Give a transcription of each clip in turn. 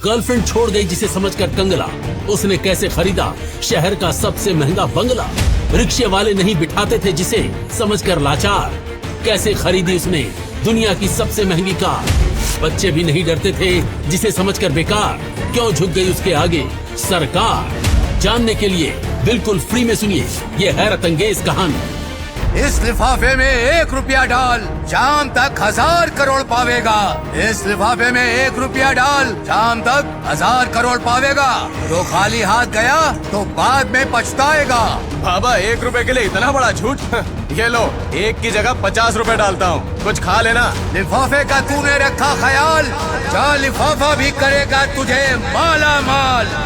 Girlfriend छोड़ गई जिसे समझकर कंगला, उसने कैसे खरीदा शहर का सबसे महंगा बंगला। रिक्शे वाले नहीं बिठाते थे जिसे समझकर लाचार, कैसे खरीदी उसने दुनिया की सबसे महंगी कार। बच्चे भी नहीं डरते थे जिसे समझकर बेकार, क्यों झुक गई उसके आगे सरकार। जानने के लिए बिल्कुल फ्री में सुनिए ये हैरत अंगेज कहानी। इस लिफाफे में 1 रुपया डाल, शाम तक 1000 करोड़ पावेगा। इस लिफाफे में 1 रुपया डाल, शाम तक 1000 करोड़ पावेगा। तो खाली हाथ गया तो बाद में पछताएगा। बाबा 1 रुपए के लिए इतना बड़ा झूठ। ये लो, 1 की जगह 50 रुपए डालता हूँ, कुछ खा लेना। लिफाफे का तूने रखा ख्याल, चल लिफाफा भी करेगा तुझे माला माल।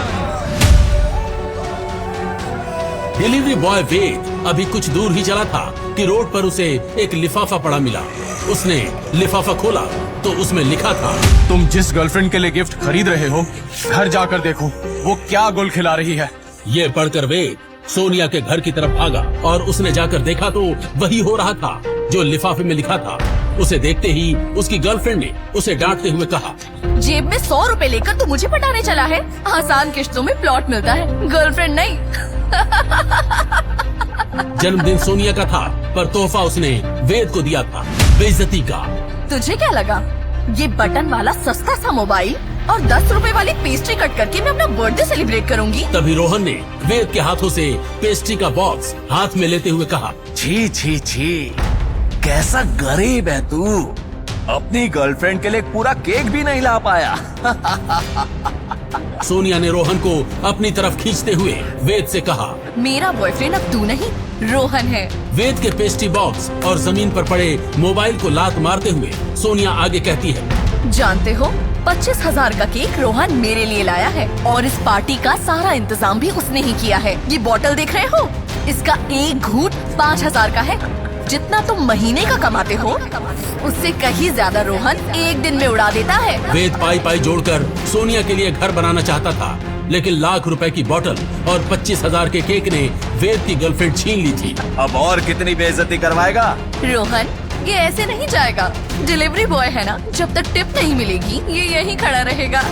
डिलीवरी बॉय वेद अभी कुछ दूर ही चला था कि रोड पर उसे एक लिफाफा पड़ा मिला। उसने लिफाफा खोला तो उसमें लिखा था, तुम जिस गर्लफ्रेंड के लिए गिफ्ट खरीद रहे हो, घर जाकर देखो वो क्या गुल खिला रही है। ये पढ़कर वेद सोनिया के घर की तरफ भागा और उसने जाकर देखा तो वही हो रहा था जो लिफाफे में लिखा था। उसे देखते ही उसकी गर्लफ्रेंड ने उसे डांटते हुए कहा, जेब में 100 रुपए लेकर तू मुझे पटाने चला है। आसान किश्तों में प्लॉट मिलता है, गर्लफ्रेंड नहीं। जन्मदिन सोनिया का था पर तोहफा उसने वेद को दिया था बेइज्जती का। तुझे क्या लगा ये बटन वाला सस्ता सा मोबाइल और 10 रुपए वाली पेस्ट्री कट करके मैं अपना बर्थडे सेलिब्रेट करूंगी? तभी रोहन ने वेद के हाथों से पेस्ट्री का बॉक्स हाथ में लेते हुए कहा, छी छी छी, कैसा गरीब है तू, अपनी गर्लफ्रेंड के लिए एक पूरा केक भी नहीं ला पाया। सोनिया ने रोहन को अपनी तरफ खींचते हुए वेद से कहा, मेरा बॉयफ्रेंड अब तू नहीं रोहन है। वेद के पेस्ट्री बॉक्स और जमीन पर पड़े मोबाइल को लात मारते हुए सोनिया आगे कहती है, जानते हो 25,000 का केक रोहन मेरे लिए लाया है और इस पार्टी का सारा इंतजाम भी उसने ही किया है। ये बोतल देख रहे हो, इसका एक घूंट 5,000 का है। जितना तुम महीने का कमाते हो उससे कहीं ज्यादा रोहन एक दिन में उड़ा देता है। वेद पाई पाई जोड़कर सोनिया के लिए घर बनाना चाहता था, लेकिन लाख रुपए की बोतल और 25,000 के केक ने वेद की गर्लफ्रेंड छीन ली थी। अब और कितनी बेइज्जती करवाएगा? रोहन ये ऐसे नहीं जाएगा, डिलीवरी बॉय है ना, जब तक टिप नहीं मिलेगी ये यहीं खड़ा रहेगा।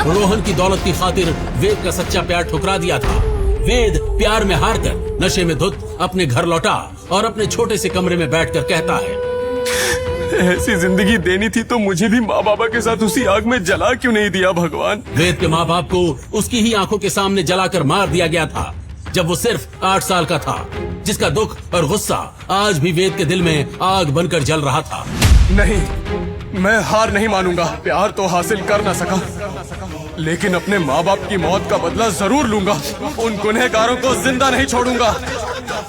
रोहन की दौलत की खातिर वेद का सच्चा प्यार ठुकरा दिया था। वेद प्यार में हारकर नशे में धुत अपने घर लौटा और अपने छोटे से कमरे में बैठकर कहता है, ऐसी जिंदगी देनी थी तो मुझे भी माँ बाबा के साथ उसी आग में जला क्यों नहीं दिया भगवान। वेद के माँ बाप को उसकी ही आंखों के सामने जलाकर मार दिया गया था जब वो सिर्फ 8 साल का था, जिसका दुख और गुस्सा आज भी वेद के दिल में आग बनकर जल रहा था। नहीं, मैं हार नहीं मानूंगा। प्यार तो हासिल कर ना सका, लेकिन अपने माँ बाप की मौत का बदला जरूर लूंगा। उन गुनहगारों को जिंदा नहीं छोड़ूंगा,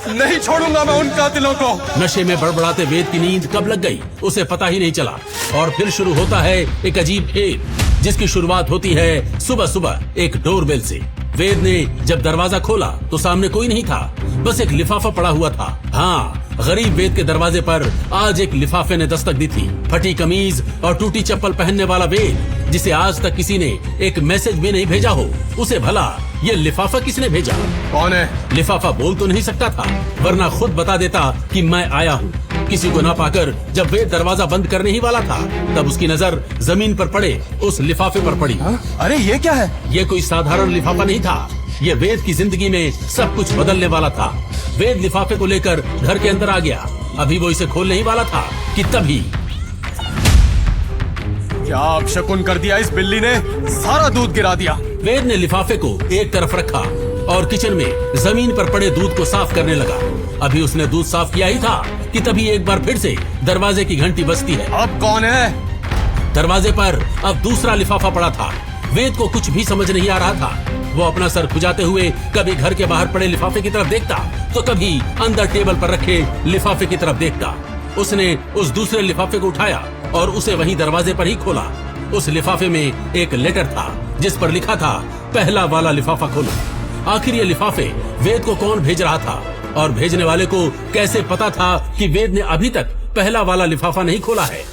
नहीं छोड़ूंगा मैं उन कातिलों को। नशे में बड़बड़ाते वेद की नींद कब लग गई उसे पता ही नहीं चला और फिर शुरू होता है एक अजीब खेल, जिसकी शुरुआत होती है सुबह सुबह एक डोरबेल से। वेद ने जब दरवाजा खोला तो सामने कोई नहीं था, बस एक लिफाफा पड़ा हुआ था। हाँ, गरीब वेद के दरवाजे पर आज एक लिफाफे ने दस्तक दी थी। फटी कमीज और टूटी चप्पल पहनने वाला वेद, जिसे आज तक किसी ने एक मैसेज भी नहीं भेजा हो, उसे भला ये लिफाफा किसने भेजा? कौन है? लिफाफा बोल तो नहीं सकता था, वरना खुद बता देता कि मैं आया हूँ। किसी को ना पाकर जब वेद दरवाजा बंद करने ही वाला था, तब उसकी नजर जमीन पर पड़े उस लिफाफे पर पड़ी। अरे ये क्या है? ये कोई साधारण लिफाफा नहीं था, ये वेद की जिंदगी में सब कुछ बदलने वाला था। वेद लिफाफे को लेकर घर के अंदर आ गया। अभी वो इसे खोलने ही वाला था कि तभी क्या अपशकुन कर दिया इस बिल्ली ने, सारा दूध गिरा दिया। वेद ने लिफाफे को एक तरफ रखा और किचन में जमीन पर पड़े दूध को साफ करने लगा। अभी उसने दूध साफ किया ही था कि तभी एक बार फिर से दरवाजे की घंटी बजती है। अब कौन है? दरवाजे पर अब दूसरा लिफाफा पड़ा था। वेद को कुछ भी समझ नहीं आ रहा था। वो अपना सर खुजाते हुए कभी घर के बाहर पड़े लिफाफे की तरफ देखता तो कभी अंदर टेबल पर रखे लिफाफे की तरफ देखता। उसने उस दूसरे लिफाफे को उठाया और उसे वहीं दरवाजे पर ही खोला। उस लिफाफे में एक लेटर था जिस पर लिखा था, पहला वाला लिफाफा खोलो। आखिर ये लिफाफे वेद को कौन भेज रहा था और भेजने वाले को कैसे पता था कि वेद ने अभी तक पहला वाला लिफाफा नहीं खोला है?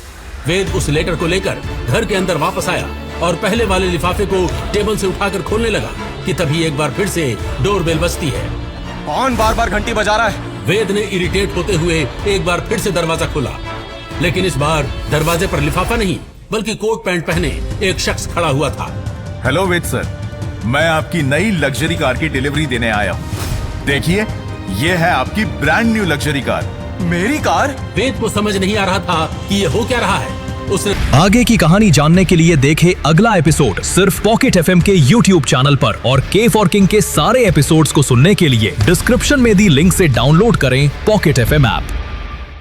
वेद उस लेटर को लेकर घर के अंदर वापस आया और पहले वाले लिफाफे को टेबल से उठाकर खोलने लगा कि तभी एक बार फिर से डोरबेल बजती है। कौन बार बार घंटी बजा रहा है? वेद ने इरिटेट होते हुए एक बार फिर से दरवाजा खोला, लेकिन इस बार दरवाजे पर लिफाफा नहीं, बल्कि कोट पैंट पहने एक शख्स खड़ा हुआ था। हेलो वेद सर, मैं आपकी नई लग्जरी कार की डिलीवरी देने आया हूँ। देखिए, ये है आपकी ब्रांड न्यू लग्जरी कार। मेरी कार? वेद को समझ नहीं आ रहा था कि ये हो क्या रहा है। उसने आगे की कहानी जानने के लिए देखे अगला एपिसोड सिर्फ पॉकेट एफएम के YouTube चैनल पर, और के फॉर किंग के सारे एपिसोड्स को सुनने के लिए डिस्क्रिप्शन में दी लिंक से डाउनलोड करें पॉकेट एफएम ऐप।